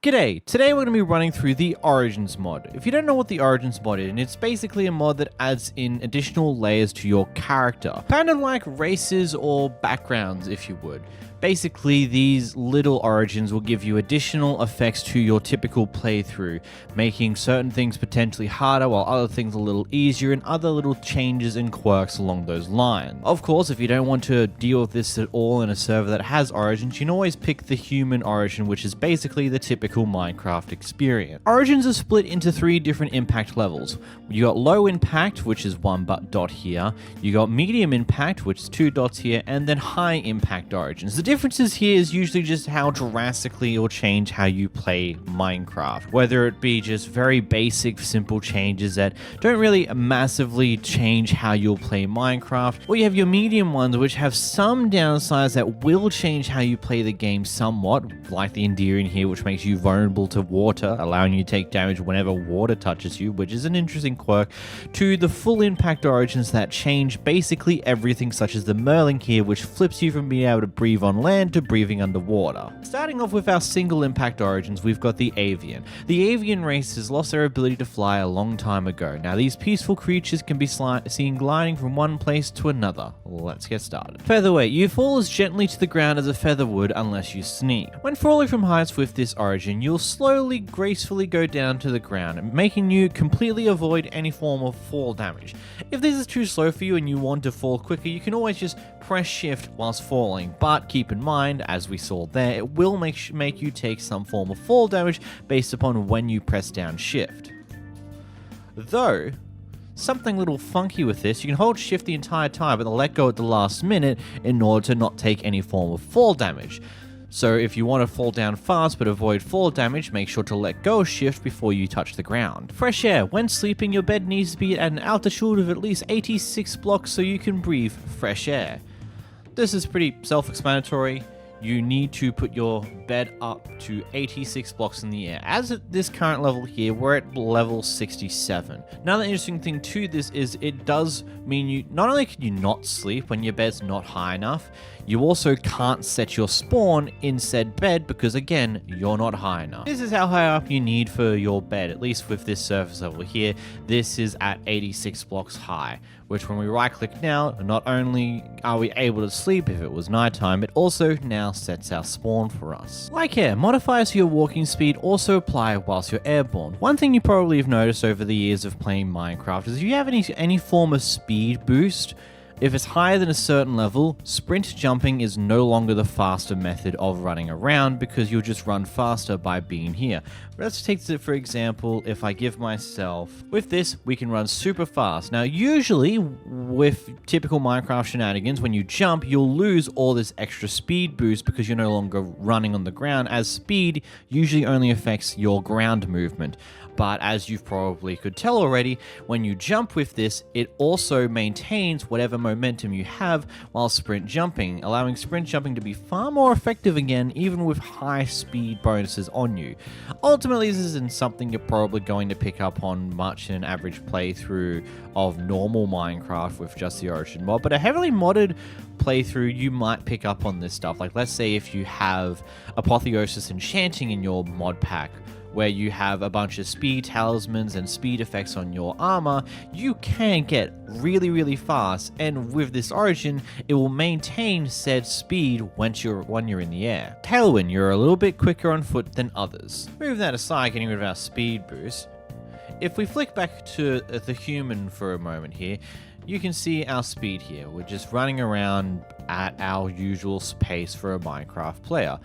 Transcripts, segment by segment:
G'day, today we're going to be running through the Origins mod. If you don't know what the Origins mod is, it's basically a mod that adds in additional layers to your character. Kind of like races or backgrounds, if you would. Basically, these little origins will give you additional effects to your typical playthrough, making certain things potentially harder while other things a little easier, and other little changes and quirks along those lines. Of course, if you don't want to deal with this at all in a server that has origins, you can always pick the human origin, which is basically the typical Minecraft experience. Origins are split into 3 different impact levels. You got low impact, which is 1 dot here, you got medium impact, which is 2 dots here, and then high impact origins. The differences here is usually just how drastically it will change how you play Minecraft, whether it be just very basic, simple changes that don't really massively change how you'll play Minecraft, or you have your medium ones which have some downsides that will change how you play the game somewhat, like the Enderian here, which makes you vulnerable to water, allowing you to take damage whenever water touches you, which is an interesting quirk, to the full impact origins that change basically everything, such as the Merling here, which flips you from being able to breathe on land to breathing underwater. Starting off with our single impact origins, we've got the Avian. The Avian race has lost their ability to fly a long time ago. Now, these peaceful creatures can be seen gliding from one place to another. Let's get started. Featherweight. You fall as gently to the ground as a feather would unless you sneak. When falling from heights with this origin, you'll slowly, gracefully go down to the ground, making you completely avoid any form of fall damage. If this is too slow for you and you want to fall quicker, you can always just press shift whilst falling, but keep in mind, as we saw there, it will make you take some form of fall damage based upon when you press down shift. Though, something a little funky with this, you can hold shift the entire time but let go at the last minute in order to not take any form of fall damage. So if you want to fall down fast but avoid fall damage, make sure to let go of shift before you touch the ground. Fresh air. When sleeping, your bed needs to be at an altitude of at least 86 blocks so you can breathe fresh air. This is pretty self-explanatory. You need to put your bed up to 86 blocks in the air. As at this current level here, we're at level 67. Another interesting thing to this is it does mean you not only can you not sleep when your bed's not high enough, you also can't set your spawn in said bed because, again, you're not high enough. This is how high up you need for your bed, at least with this surface level here. This is at 86 blocks high, which when we right click now, not only are we able to sleep if it was nighttime, it also now sets our spawn for us. Like air, modifiers to your walking speed also apply whilst you're airborne. One thing you probably have noticed over the years of playing Minecraft is if you have any form of speed boost, if it's higher than a certain level, sprint jumping is no longer the faster method of running around because you'll just run faster by being here. Let's take it for example, if I give myself, with this, we can run super fast. Now, usually with typical Minecraft shenanigans, when you jump, you'll lose all this extra speed boost because you're no longer running on the ground, as speed usually only affects your ground movement. But as you probably could tell already, when you jump with this, it also maintains whatever momentum you have while sprint jumping, allowing sprint jumping to be far more effective again, even with high speed bonuses on you. Ultimately, this isn't something you're probably going to pick up on much in an average playthrough of normal Minecraft with just the Origin mod, but a heavily modded playthrough, you might pick up on this stuff. Like, let's say if you have Apotheosis Enchanting in your mod pack, where you have a bunch of speed talismans and speed effects on your armor, you can get really, really fast, and with this origin, it will maintain said speed when you're in the air. Tailwind, you're a little bit quicker on foot than others. Move that aside, getting rid of our speed boost. If we flick back to the human for a moment here, you can see our speed here. We're just running around at our usual pace for a Minecraft player.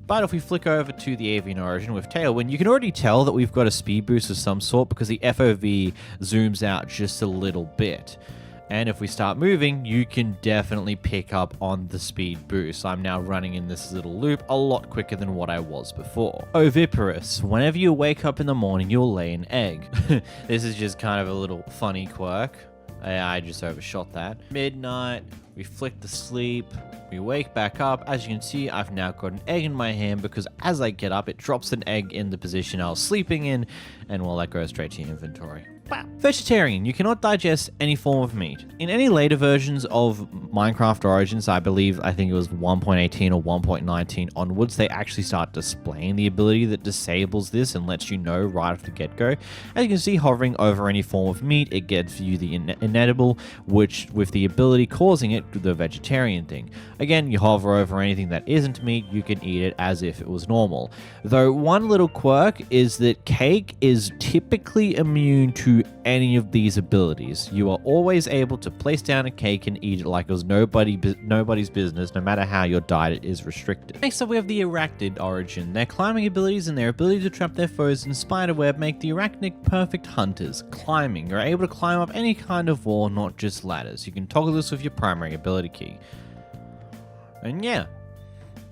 But if we flick over to the Avian Origin with Tailwind, you can already tell that we've got a speed boost of some sort because the FOV zooms out just a little bit. And if we start moving, you can definitely pick up on the speed boost. I'm now running in this little loop a lot quicker than what I was before. Oviparous. Whenever you wake up in the morning, you'll lay an egg. This is just kind of a little funny quirk. I just overshot that. Midnight, we flick to sleep, we wake back up. As you can see, I've now got an egg in my hand because as I get up, it drops an egg in the position I was sleeping in, and well, that goes straight to your inventory. Vegetarian, you cannot digest any form of meat. In any later versions of Minecraft Origins, I think it was 1.18 or 1.19 onwards, they actually start displaying the ability that disables this and lets you know right off the get-go. As you can see, hovering over any form of meat, it gives you the inedible, which with the ability causing it the vegetarian thing. Again, you hover over anything that isn't meat, you can eat it as if it was normal. Though one little quirk is that cake is typically immune to any of these abilities. You are always able to place down a cake and eat it like it was nobody's business, no matter how your diet is restricted. Next up, we have the Arachnid Origin. Their climbing abilities and their ability to trap their foes in spiderweb make the Arachnid perfect hunters. Climbing, you're able to climb up any kind of wall, not just ladders. You can toggle this with your primary ability key. And yeah,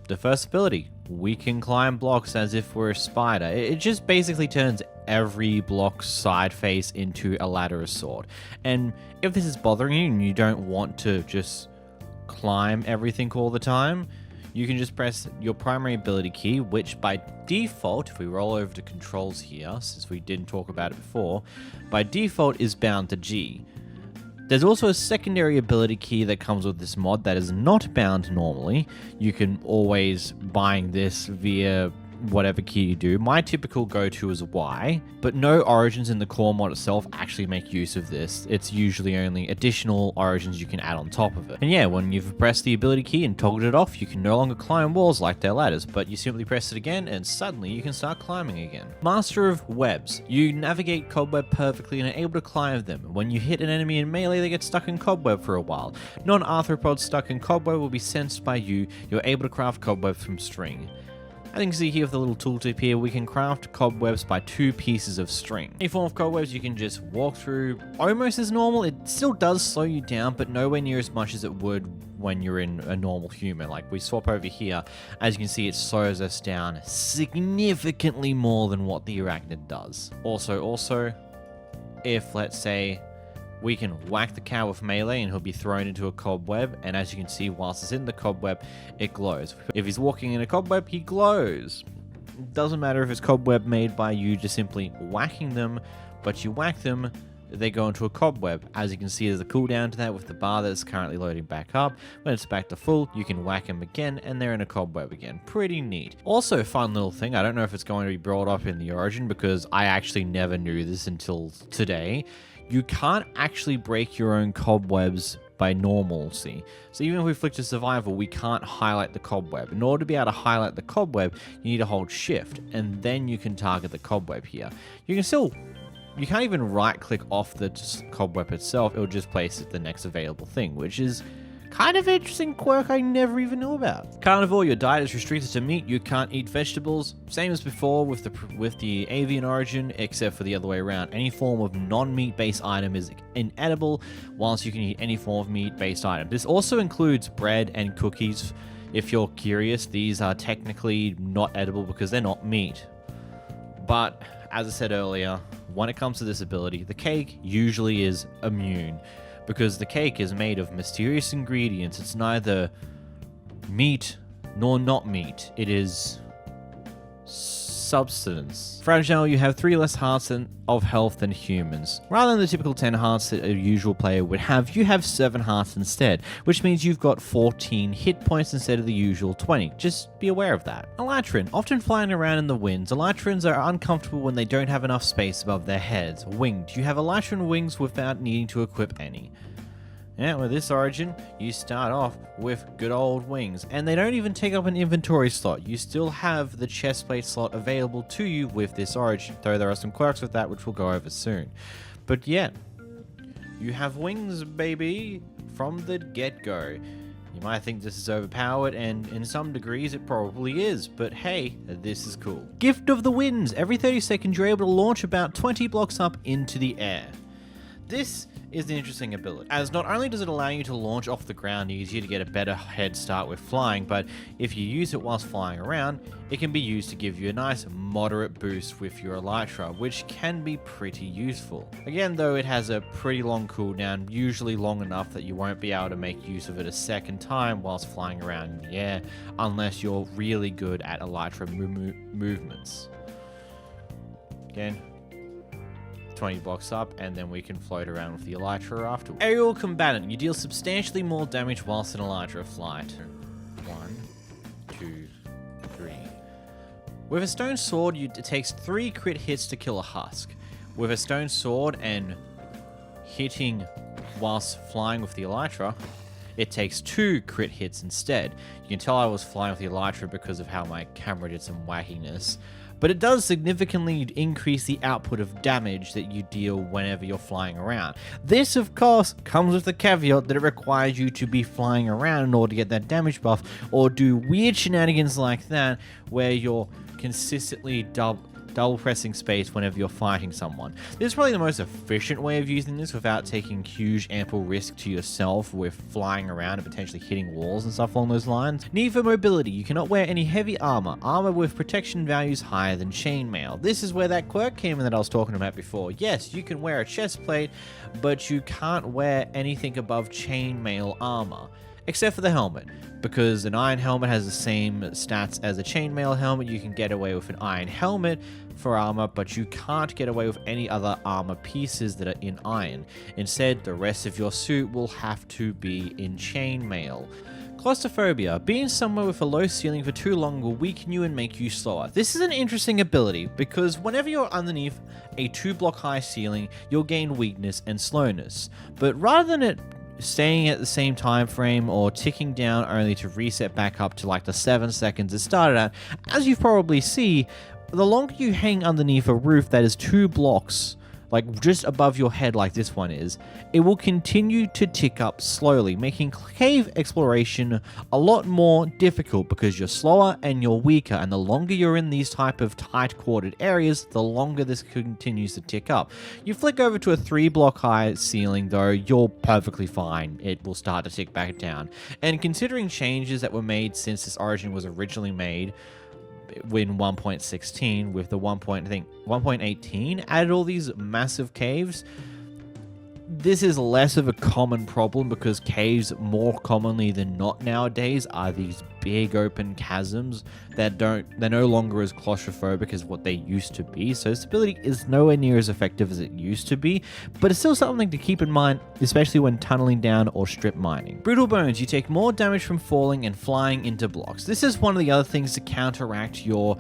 the first ability, we can climb blocks as if we're a spider. It just basically turns every block's side face into a ladder of sort. And if this is bothering you and you don't want to just climb everything all the time, you can just press your primary ability key, which by default, if we roll over to controls here, since we didn't talk about it before, by default is bound to G. There's also a secondary ability key that comes with this mod that is not bound normally. You can always bind this via whatever key you do. My typical go-to is Y, but no origins in the core mod itself actually make use of this. It's usually only additional origins you can add on top of it. And yeah, when you've pressed the ability key and toggled it off, you can no longer climb walls like they're ladders, but you simply press it again and suddenly you can start climbing again. Master of Webs. You navigate cobweb perfectly and are able to climb them. When you hit an enemy in melee, they get stuck in cobweb for a while. Non-arthropods stuck in cobweb will be sensed by you. You're able to craft cobwebs from string. As you can see here with the little tooltip here, we can craft cobwebs by 2 pieces of string. Any form of cobwebs you can just walk through almost as normal. It still does slow you down, but nowhere near as much as it would when you're in a normal human. Like we swap over here, as you can see, it slows us down significantly more than what the Arachnid does. Also, if let's say we can whack the cow with melee and he'll be thrown into a cobweb, and as you can see, whilst it's in the cobweb, it glows. If he's walking in a cobweb, he glows. It doesn't matter if it's cobweb made by you just simply whacking them, but you whack them, they go into a cobweb. As you can see, there's a cooldown to that with the bar that's currently loading back up. When it's back to full, you can whack them again and they're in a cobweb again. Pretty neat. Also, fun little thing, I don't know if it's going to be brought up in the Origin because I actually never knew this until today. You can't actually break your own cobwebs by normalcy. So even if we flick to survival, we can't highlight the cobweb. In order to be able to highlight the cobweb, you need to hold shift, and then you can target the cobweb here. You can't even right click off the cobweb itself, it'll just place it the next available thing, which is kind of interesting quirk I never even knew about. Carnivore, your diet is restricted to meat. You can't eat vegetables. Same as before with the Avian Origin, except for the other way around. Any form of non-meat based item is inedible, whilst you can eat any form of meat based item. This also includes bread and cookies. If you're curious, these are technically not edible because they're not meat. But as I said earlier, when it comes to this ability, the cake usually is immune, because the cake is made of mysterious ingredients. It's neither meat nor not meat. It is substance. Fragile, you have 3 less hearts of health than humans. Rather than the typical 10 hearts that a usual player would have, you have 7 hearts instead, which means you've got 14 hit points instead of the usual 20. Just be aware of that. Elytrian, often flying around in the winds, Elytrians are uncomfortable when they don't have enough space above their heads. Winged, you have Elytrian wings without needing to equip any. Yeah, with this Origin, you start off with good old wings, and they don't even take up an inventory slot. You still have the chestplate slot available to you with this Origin, though there are some quirks with that which we'll go over soon. But yeah, you have wings, baby, from the get-go. You might think this is overpowered, and in some degrees it probably is, but hey, this is cool. Gift of the Winds. Every 30 seconds you're able to launch about 20 blocks up into the air. This is the interesting ability, as not only does it allow you to launch off the ground easier to get a better head start with flying, but if you use it whilst flying around, it can be used to give you a nice moderate boost with your Elytra, which can be pretty useful. Again though, it has a pretty long cooldown, usually long enough that you won't be able to make use of it a second time whilst flying around in the air, unless you're really good at Elytra movements. Again, 20 blocks up, and then we can float around with the Elytra afterwards. Aerial Combatant. You deal substantially more damage whilst in Elytra flight. 1, 2, 3. With a stone sword, it takes 3 crit hits to kill a husk. With a stone sword and hitting whilst flying with the Elytra, it takes 2 crit hits instead. You can tell I was flying with the Elytra because of how my camera did some wackiness. But it does significantly increase the output of damage that you deal whenever you're flying around. This, of course, comes with the caveat that it requires you to be flying around in order to get that damage buff, or do weird shenanigans like that where you're consistently double pressing space whenever you're fighting someone. This is probably the most efficient way of using this without taking huge ample risk to yourself with flying around and potentially hitting walls and stuff along those lines. Need for mobility. You cannot wear any heavy armor with protection values higher than chainmail. This is where that quirk came in that I was talking about before. Yes, you can wear a chest plate, but you can't wear anything above chainmail armor. Except for the helmet, because an iron helmet has the same stats as a chainmail helmet. You can get away with an iron helmet for armor, but you can't get away with any other armor pieces that are in iron. Instead, the rest of your suit will have to be in chainmail. Claustrophobia. Being somewhere with a low ceiling for too long will weaken you and make you slower. This is an interesting ability because whenever you're underneath a 2-block high ceiling, you'll gain weakness and slowness. But rather than it staying at the same time frame or ticking down only to reset back up to like the 7 seconds it started at, as you probably see, the longer you hang underneath a roof that is 2 blocks, like just above your head like this one is, it will continue to tick up slowly, making cave exploration a lot more difficult because you're slower and you're weaker, and the longer you're in these type of tight quartered areas, the longer this continues to tick up. You flick over to a 3-block high ceiling though, you're perfectly fine. It will start to tick back down. And considering changes that were made since this origin was originally made, in 1.16 with the 1.18 added all these massive caves, this is less of a common problem because caves more commonly than not nowadays are these big open chasms that they're no longer as claustrophobic as what they used to be. So this ability is nowhere near as effective as it used to be, but it's still something to keep in mind, especially when tunneling down or strip mining. Brittle bones. You take more damage from falling and flying into blocks. This is one of the other things to counteract your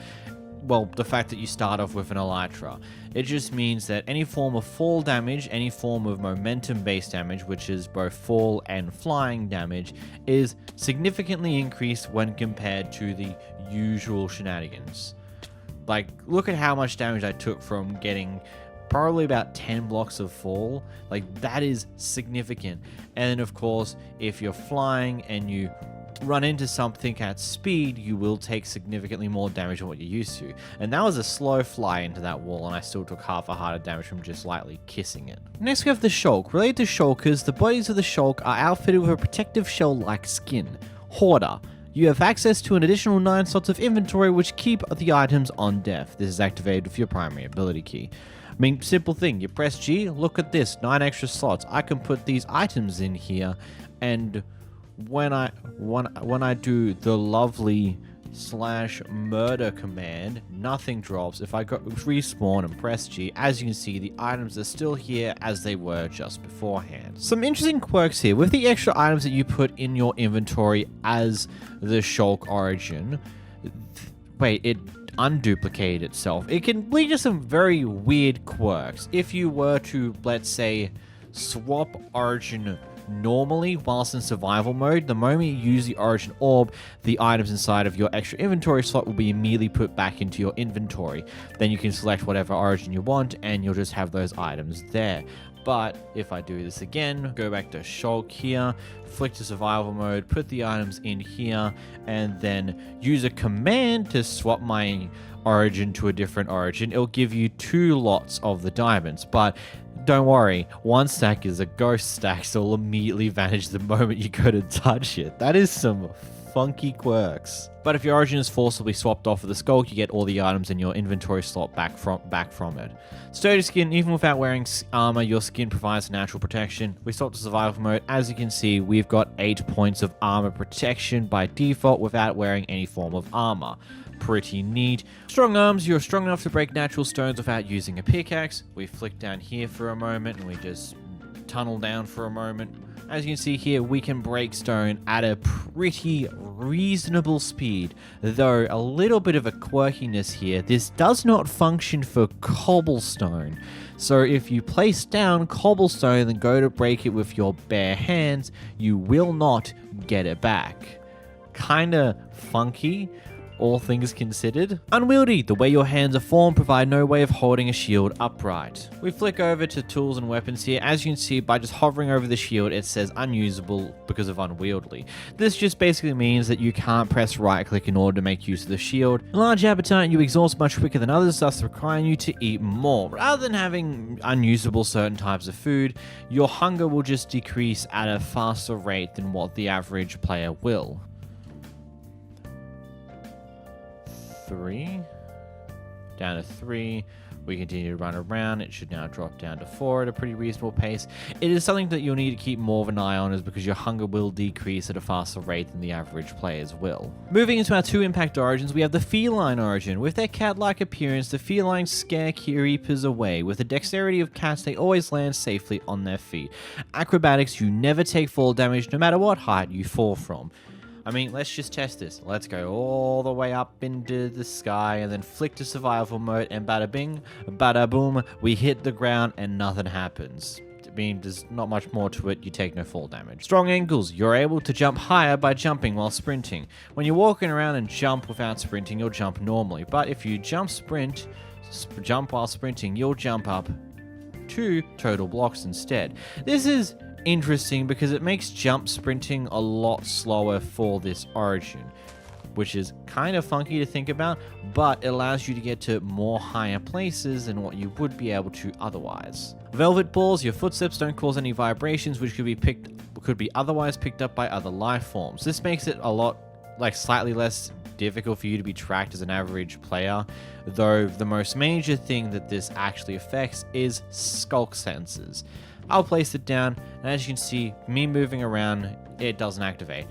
the fact that you start off with an Elytra. It just means that any form of fall damage, any form of momentum-based damage, which is both fall and flying damage, is significantly increased when compared to the usual shenanigans. Like, look at how much damage I took from getting probably about 10 blocks of fall. Like, that is significant. And then, of course, if you're flying and you run into something at speed, you will take significantly more damage than what you're used to. And that was a slow fly into that wall, and I still took half a heart of damage from just lightly kissing it. Next we have the Shulk. Related to Shulkers, the bodies of the Shulk are outfitted with a protective shell-like skin. Hoarder. You have access to an additional 9 slots of inventory which keep the items on depth. This is activated with your primary ability key. I mean, simple thing. You press G, look at this, 9 extra slots. I can put these items in here, and when I do the lovely /murder command, nothing drops. If I go respawn and press G, as you can see, the items are still here as they were just beforehand. Some interesting quirks here. With the extra items that you put in your inventory as the Shulk Origin, it unduplicated itself. It can lead to some very weird quirks. If you were to, let's say, swap Origin normally whilst in survival mode, the moment you use the Origin Orb, the items inside of your extra inventory slot will be immediately put back into your inventory. Then you can select whatever Origin you want and you'll just have those items there. But if I do this again, go back to Shulk here, flick to survival mode, put the items in here, and then use a command to swap my Origin to a different Origin, it'll give you 2 lots of the diamonds. But don't worry, 1 stack is a ghost stack, so it'll immediately vanish the moment you go to touch it. That is some funky quirks. But if your Origin is forcibly swapped off of the Skulk, you get all the items in your inventory slot back from it. Sturdy skin. Even without wearing armor, your skin provides natural protection. We swap to survival mode. As you can see, we've got 8 points of armor protection by default without wearing any form of armor. pretty neat. Strong arms, you're strong enough to break natural stones without using a pickaxe. We flick down here for a moment and we just tunnel down for a moment. As you can see here, we can break stone at a pretty reasonable speed, though a little bit of a quirkiness here. This does not function for cobblestone. So if you place down cobblestone and go to break it with your bare hands, you will not get it back. Kinda funky, all things considered. Unwieldy, the way your hands are formed provide no way of holding a shield upright. We flick over to tools and weapons here. As you can see, by just hovering over the shield, it says unusable because of unwieldy. This just basically means that you can't press right click in order to make use of the shield. A large appetite, you exhaust much quicker than others, thus requiring you to eat more. Rather than having unusable certain types of food, your hunger will just decrease at a faster rate than what the average player will. 3 down to 3. We continue to run around. It should now drop down to 4 at a pretty reasonable pace. It is something that you'll need to keep more of an eye on, is because your hunger will decrease at a faster rate than the average players will. Moving into our 2 impact origins, we have the Feline Origin. With their cat-like appearance, the felines scare creepers away. With the dexterity of cats, they always land safely on their feet. Acrobatics, you never take fall damage no matter what height you fall from. I mean, let's just test this. Let's go all the way up into the sky and then flick to survival mode, and bada bing, bada boom, we hit the ground and nothing happens. I mean, there's not much more to it. You take no fall damage. Strong ankles. You're able to jump higher by jumping while sprinting. When you're walking around and jump without sprinting, you'll jump normally. But if you jump while sprinting, you'll jump up 2 total blocks instead. This is interesting because it makes jump sprinting a lot slower for this origin, which is kind of funky to think about, but it allows you to get to more higher places than what you would be able to otherwise. Velvet balls, your footsteps don't cause any vibrations, which could be otherwise picked up by other life forms. This makes it a lot, slightly less difficult for you to be tracked as an average player, though the most major thing that this actually affects is skulk senses. I'll place it down, and as you can see, me moving around, it doesn't activate.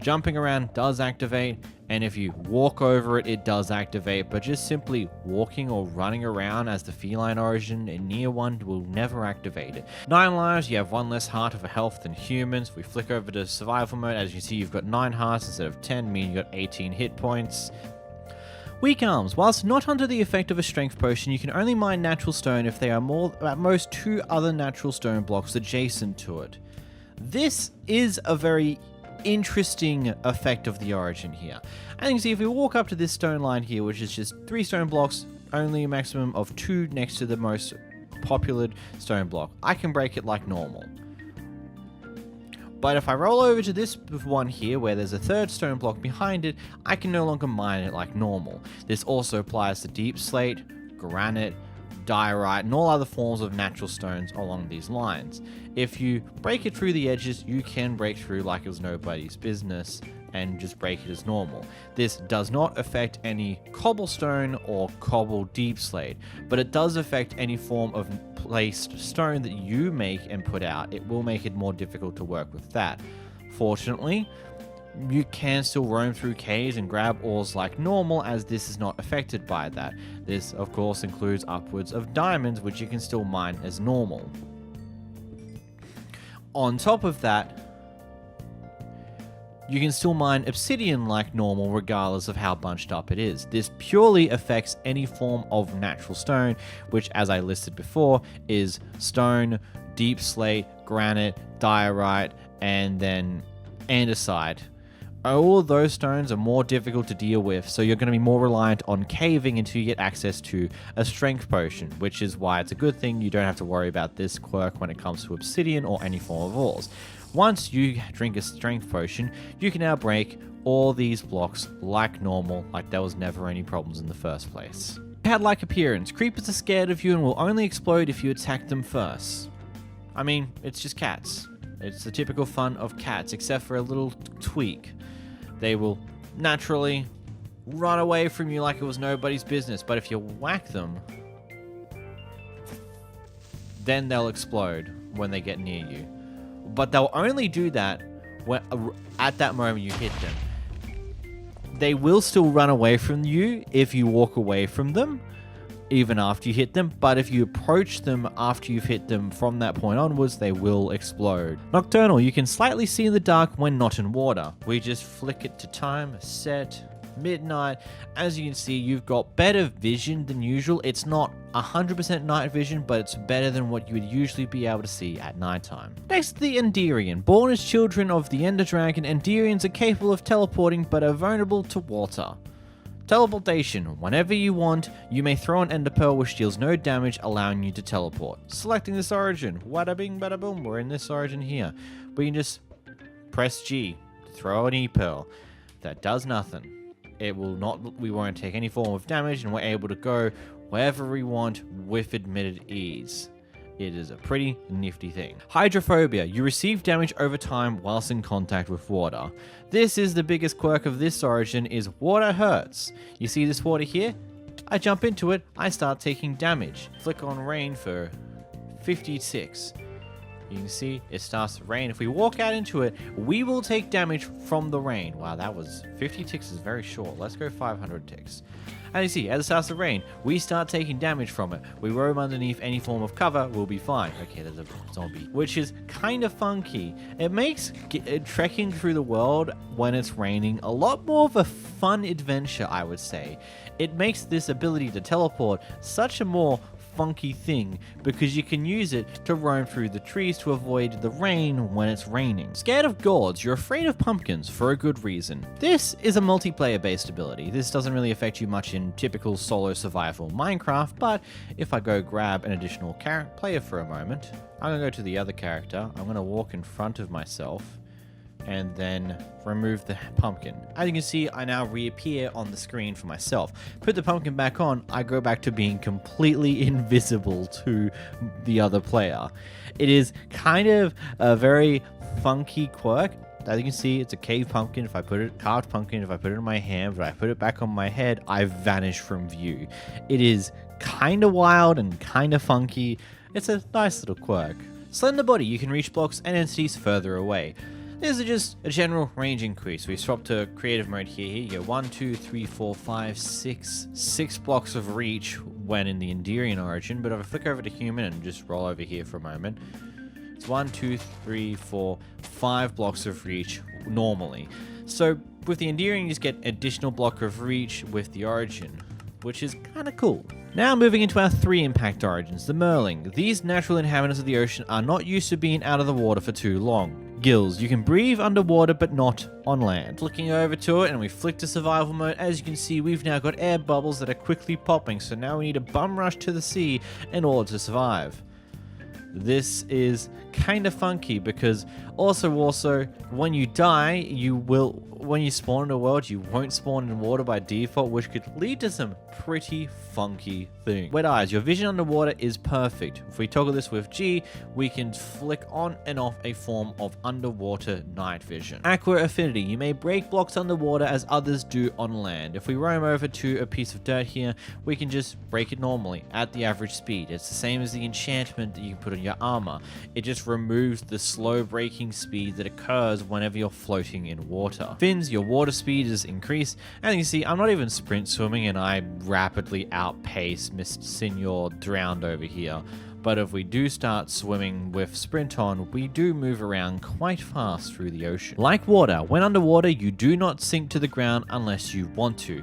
Jumping around does activate, and if you walk over it, it does activate, but just simply walking or running around as the Feline Origin in near one will never activate it. 9 lives, you have 1 less heart of a health than humans. We flick over to survival mode. As you see, you've got 9 hearts instead of 10, meaning you've got 18 hit points. Weak arms. Whilst not under the effect of a strength potion, you can only mine natural stone if they are at most 2 other natural stone blocks adjacent to it. This is a very interesting effect of the origin here. And you can see if we walk up to this stone line here, which is just 3 stone blocks, only a maximum of 2 next to the most popular stone block, I can break it like normal. But if I roll over to this one here, where there's a 3rd stone block behind it, I can no longer mine it like normal. This also applies to deep slate, granite, diorite, and all other forms of natural stones along these lines. If you break it through the edges, you can break through like it was nobody's business and just break it as normal. This does not affect any cobblestone or cobble deep slate, but it does affect any form of placed stone that you make and put out. It will make it more difficult to work with that. Fortunately, you can still roam through caves and grab ores like normal, as this is not affected by that. This, of course, includes upwards of diamonds, which you can still mine as normal. On top of that, you can still mine obsidian like normal regardless of how bunched up it is. This purely affects any form of natural stone, which, as I listed before, is stone, deep slate, granite, diorite, and then andesite. All of those stones are more difficult to deal with, so you're going to be more reliant on caving until you get access to a strength potion, which is why it's a good thing you don't have to worry about this quirk when it comes to obsidian or any form of ores. Once you drink a strength potion, you can now break all these blocks like normal, like there was never any problems in the first place. Cat-like appearance. Creepers are scared of you and will only explode if you attack them first. I mean, it's just cats. It's the typical fun of cats, except for a little tweak. They will naturally run away from you like it was nobody's business, but if you whack them, then they'll explode when they get near you. But they'll only do that when, at that moment you hit them. they will still run away from you if you walk away from them, even after you hit them, but if you approach them after you've hit them from that point onwards, they will explode. Nocturnal, you can slightly see in the dark when not in water. We just flick it to time, set, midnight. As you can see, you've got better vision than usual. It's not 100% night vision, but it's better than what you would usually be able to see at nighttime. Next, the Enderian. Born as children of the Ender Dragon, Enderians are capable of teleporting but are vulnerable to water. Teleportation. Whenever you want, you may throw an Ender Pearl which deals no damage, allowing you to teleport. Selecting this origin. Wada bing bada boom, we're in this origin here. We can just press G to throw an E-Pearl. That does nothing. It will not, we won't take any form of damage, and we're able to go wherever we want with admitted ease. It is a pretty nifty thing. Hydrophobia. You receive damage over time whilst in contact with water. This is the biggest quirk of this origin, is water hurts. You see this water here? I jump into it, I start taking damage. Flick on rain for 56. You can see it starts to rain. If we walk out into it, we will take damage from the rain. Wow, that was 50 ticks is very short. Let's go 500 ticks. And you see, as it starts to rain, we start taking damage from it. We roam underneath any form of cover, we'll be fine. Okay, there's a zombie, which is kind of funky. It makes trekking through the world when it's raining a lot more of a fun adventure, I would say. It makes this ability to teleport such a more funky thing, because you can use it to roam through the trees to avoid the rain when it's raining. Scared of gourds, you're afraid of pumpkins for a good reason. This is a multiplayer based ability. This doesn't really affect you much in typical solo survival Minecraft, but if I go grab an additional player for a moment, I'm gonna go to the other character, I'm gonna walk in front of myself and then remove the pumpkin. As you can see, I now reappear on the screen for myself. Put the pumpkin back on, I go back to being completely invisible to the other player. It is kind of a very funky quirk. As you can see, it's a cave pumpkin. If I put it, carved pumpkin, if I put it in my hand, but I put it back on my head, I vanish from view. It is kind of wild and kind of funky. It's a nice little quirk. Slender body, you can reach blocks and entities further away. This is just a general range increase. We swap to creative mode here. Here you go 1, 2, 3, 4, 5, 6. 6 blocks of reach when in the Enderian Origin. But if I flick over to human and just roll over here for a moment, it's 1, 2, 3, 4, 5 blocks of reach normally. So with the Enderian, you just get additional block of reach with the Origin, which is kind of cool. Now moving into our 3 impact origins, the Merling. These natural inhabitants of the ocean are not used to being out of the water for too long. Gills. You can breathe underwater but not on land. Flicking over to it and we flick to survival mode. As you can see, we've now got air bubbles that are quickly popping, so now we need a bum rush to the sea in order to survive. This is kind of funky because also when you die, when you spawn in a world, you won't spawn in water by default, which could lead to some pretty funky things. Wet eyes, your vision underwater is perfect. If we toggle this with G, we can flick on and off a form of underwater night vision. Aqua affinity, you may break blocks underwater as others do on land. If we roam over to a piece of dirt here, we can just break it normally at the average speed. It's the same as the enchantment that you can put on your armor. It just removes the slow breaking speed that occurs whenever you're floating in water. Fins, your water speed is increased. And you can see, I'm not even sprint swimming and I rapidly outpace Mr. Senor drowned over here. But if we do start swimming with sprint on, we do move around quite fast through the ocean. Like water, when underwater, you do not sink to the ground unless you want to.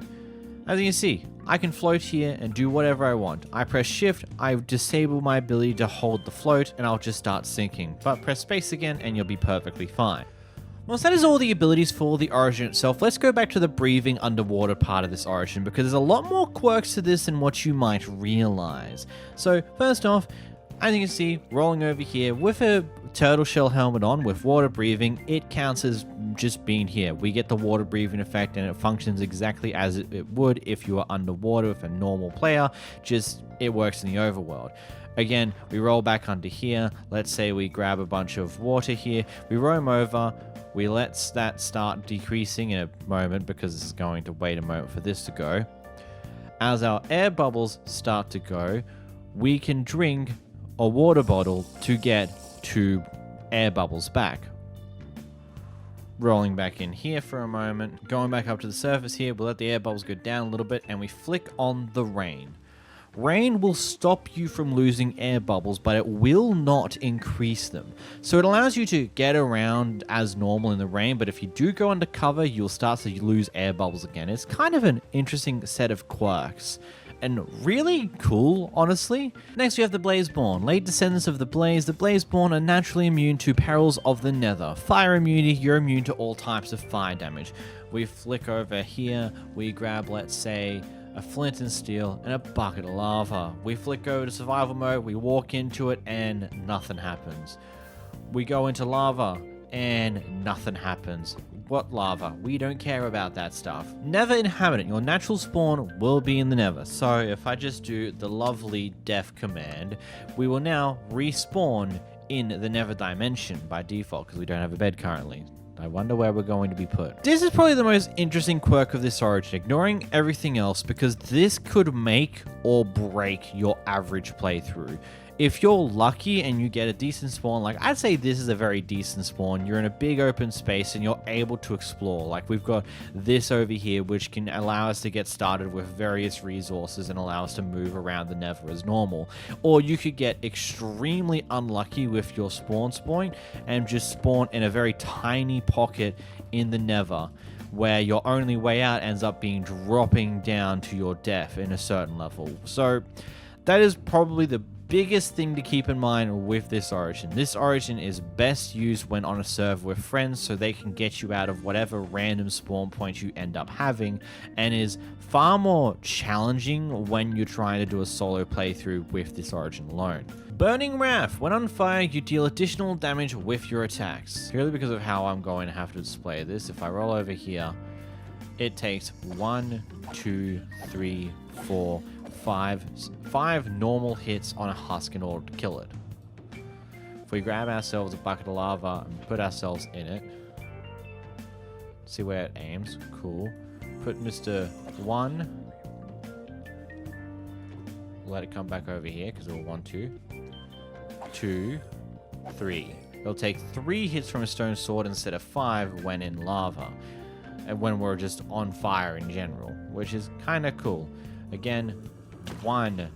As you can see, I can float here and do whatever I want. I press shift, I disable my ability to hold the float, and I'll just start sinking. But press space again and you'll be perfectly fine. Once that is all the abilities for the Origin itself, let's go back to the breathing underwater part of this Origin, because there's a lot more quirks to this than what you might realize. So first off, as you can see, rolling over here with a turtle shell helmet on with water breathing, it counts as just being here. We get the water breathing effect and it functions exactly as it would if you were underwater with a normal player, just it works in the overworld. Again, we roll back under here. Let's say we grab a bunch of water here. We roam over. We let that start decreasing in a moment because this is going to wait a moment for this to go. As our air bubbles start to go, we can drink a water bottle to get 2 air bubbles back. Rolling back in here for a moment, going back up to the surface here, we'll let the air bubbles go down a little bit, and we flick on the rain. Rain will stop you from losing air bubbles, but it will not increase them. So it allows you to get around as normal in the rain, but if you do go undercover, you'll start to lose air bubbles again. It's kind of an interesting set of quirks. And really cool, honestly. Next we have the Blazeborn. Late descendants of the Blazeborn are naturally immune to perils of the nether. Fire immunity, you're immune to all types of fire damage. We flick over here, we grab, let's say, a flint and steel and a bucket of lava. We flick over to survival mode, we walk into it and nothing happens. We go into lava and nothing happens. What lava? We don't care about that stuff. Nether inhabitant. Your natural spawn will be in the nether. So if I just do the lovely def command, we will now respawn in the nether dimension by default because we don't have a bed currently. I wonder where we're going to be put. This is probably the most interesting quirk of this origin, ignoring everything else, because this could make or break your average playthrough. If you're lucky and you get a decent spawn, like I'd say this is a very decent spawn, you're in a big open space and you're able to explore. Like we've got this over here, which can allow us to get started with various resources and allow us to move around the nether as normal. Or you could get extremely unlucky with your spawn point and just spawn in a very tiny pocket in the nether, where your only way out ends up being dropping down to your death in a certain level. So that is probably the biggest thing to keep in mind with this origin. This origin is best used when on a server with friends so they can get you out of whatever random spawn point you end up having, and is far more challenging when you're trying to do a solo playthrough with this origin alone. Burning Wrath. When on fire, you deal additional damage with your attacks. Purely because of how I'm going to have to display this, if I roll over here, it takes 1, 2, 3, 4, 5 normal hits on a husk in order to kill it. If we grab ourselves a bucket of lava and put ourselves in it, see where it aims, cool. Put Mr. 1, let it come back over here because it'll want to. 2, 3. It'll take 3 hits from a stone sword instead of 5 when in lava, and when we're just on fire in general, which is kind of cool. Again, 1,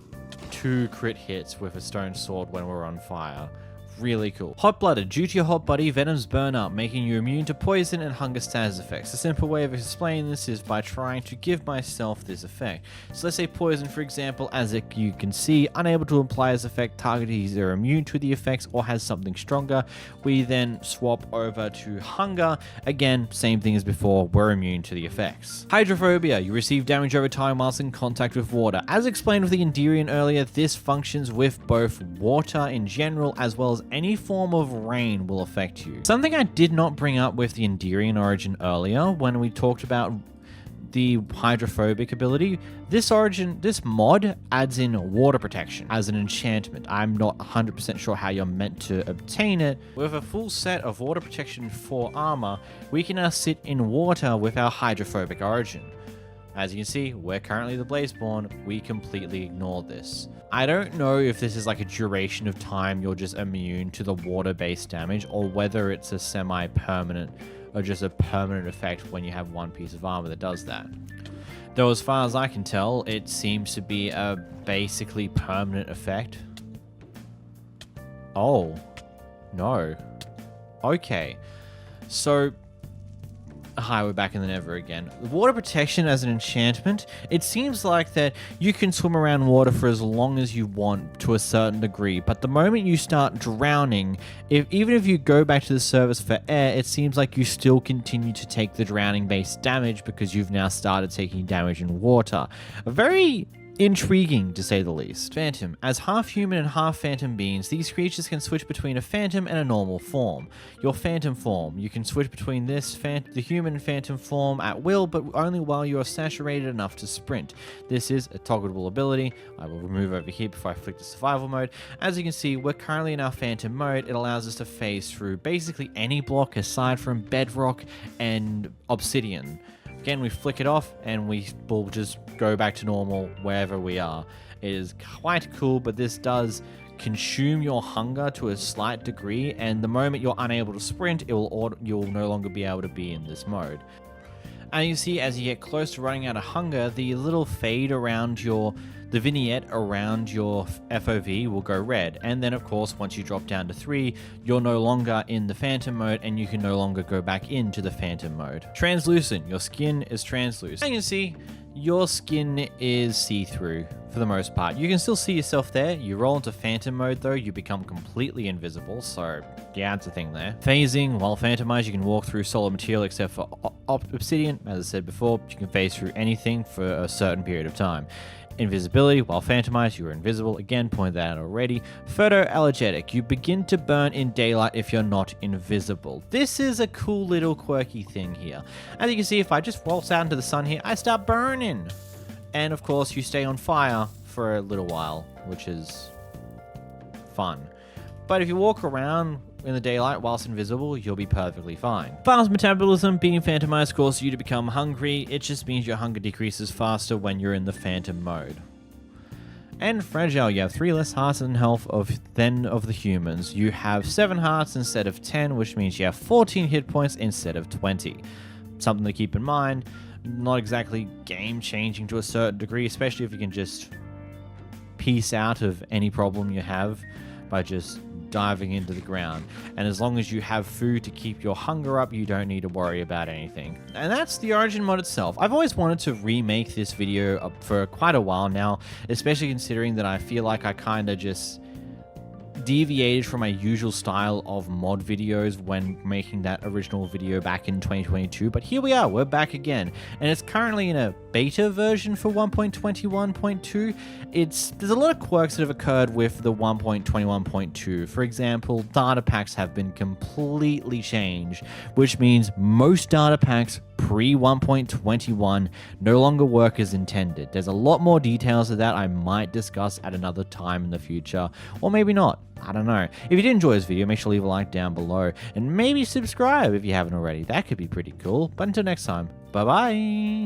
2 crit hits with a stone sword when we're on fire. Really cool. Hot-blooded. Due to your hot body, venoms burn up, making you immune to poison and hunger status effects. A simple way of explaining this is by trying to give myself this effect. So let's say poison, for example, as you can see, unable to apply this effect, target is either immune to the effects or has something stronger. We then swap over to hunger. Again, same thing as before, we're immune to the effects. Hydrophobia. You receive damage over time whilst in contact with water. As explained with the Enderian earlier, this functions with both water in general as well as any form of rain will affect you. Something I did not bring up with the Enderian Origin earlier when we talked about the hydrophobic ability, this mod adds in water protection as an enchantment. I'm not 100% sure how you're meant to obtain it. With a full set of water protection for armor, we can now sit in water with our hydrophobic origin. As you can see, we're currently the Blazeborn. We completely ignored this. I don't know if this is like a duration of time you're just immune to the water-based damage, or whether it's a semi-permanent or just a permanent effect when you have one piece of armor that does that. Though as far as I can tell, it seems to be a basically permanent effect. Oh, no. Okay. So, hi, we're back in the nether again. Water protection as an enchantment, it seems like that you can swim around water for as long as you want to a certain degree, but the moment you start drowning, even if you go back to the surface for air, it seems like you still continue to take the drowning based damage because you've now started taking damage in water. A very intriguing, to say the least. Phantom. As half human and half phantom beings, these creatures can switch between a phantom and a normal form. Your phantom form. You can switch between the human and phantom form at will, but only while you are saturated enough to sprint. This is a toggleable ability. I will remove over here before I flick to survival mode. As you can see, we're currently in our phantom mode. It allows us to phase through basically any block aside from bedrock and obsidian. Again, we flick it off and we will just go back to normal wherever we are. It is quite cool, but this does consume your hunger to a slight degree, and the moment you're unable to sprint, you'll no longer be able to be in this mode. And you see, as you get close to running out of hunger, the little fade around the vignette around your FOV will go red. And then, of course, once you drop down to 3, you're no longer in the phantom mode, and you can no longer go back into the phantom mode. Translucent. Your skin is translucent. And you see, your skin is see-through for the most part. You can still see yourself there. You roll into phantom mode though, you become completely invisible, so yeah, it's a thing there. Phasing. While phantomized, you can walk through solid material except for obsidian. As I said before, you can phase through anything for a certain period of time. Invisibility. While phantomized, you are invisible. Again, pointed that out already. Photoallergenic. You begin to burn in daylight if you're not invisible. This is a cool little quirky thing here. As you can see, if I just waltz out into the sun here, I start burning. And of course, you stay on fire for a little while, which is fun. But if you walk around in the daylight whilst invisible, you'll be perfectly fine. Fast metabolism. Being phantomized causes you to become hungry. It just means your hunger decreases faster when you're in the phantom mode. And fragile. You have 3 less hearts and health than of the humans. You have 7 hearts instead of 10, which means you have 14 hit points instead of 20. Something to keep in mind. Not exactly game changing to a certain degree, especially if you can just piece out of any problem you have by just diving into the ground. And as long as you have food to keep your hunger up, you don't need to worry about anything. And that's the Origin mod itself. I've always wanted to remake this video up for quite a while now, especially considering that I feel like I kind of just deviated from my usual style of mod videos when making that original video back in 2022, but here we are, we're back again, and it's currently in a beta version for 1.21.2. There's a lot of quirks that have occurred with the 1.21.2. For example, data packs have been completely changed, which means most data packs pre 1.21 no longer work as intended. There's a lot more details of that I might discuss at another time in the future, or maybe not. I don't know. If you did enjoy this video, make sure to leave a like down below, and maybe subscribe if you haven't already. That could be pretty cool. But until next time, bye bye.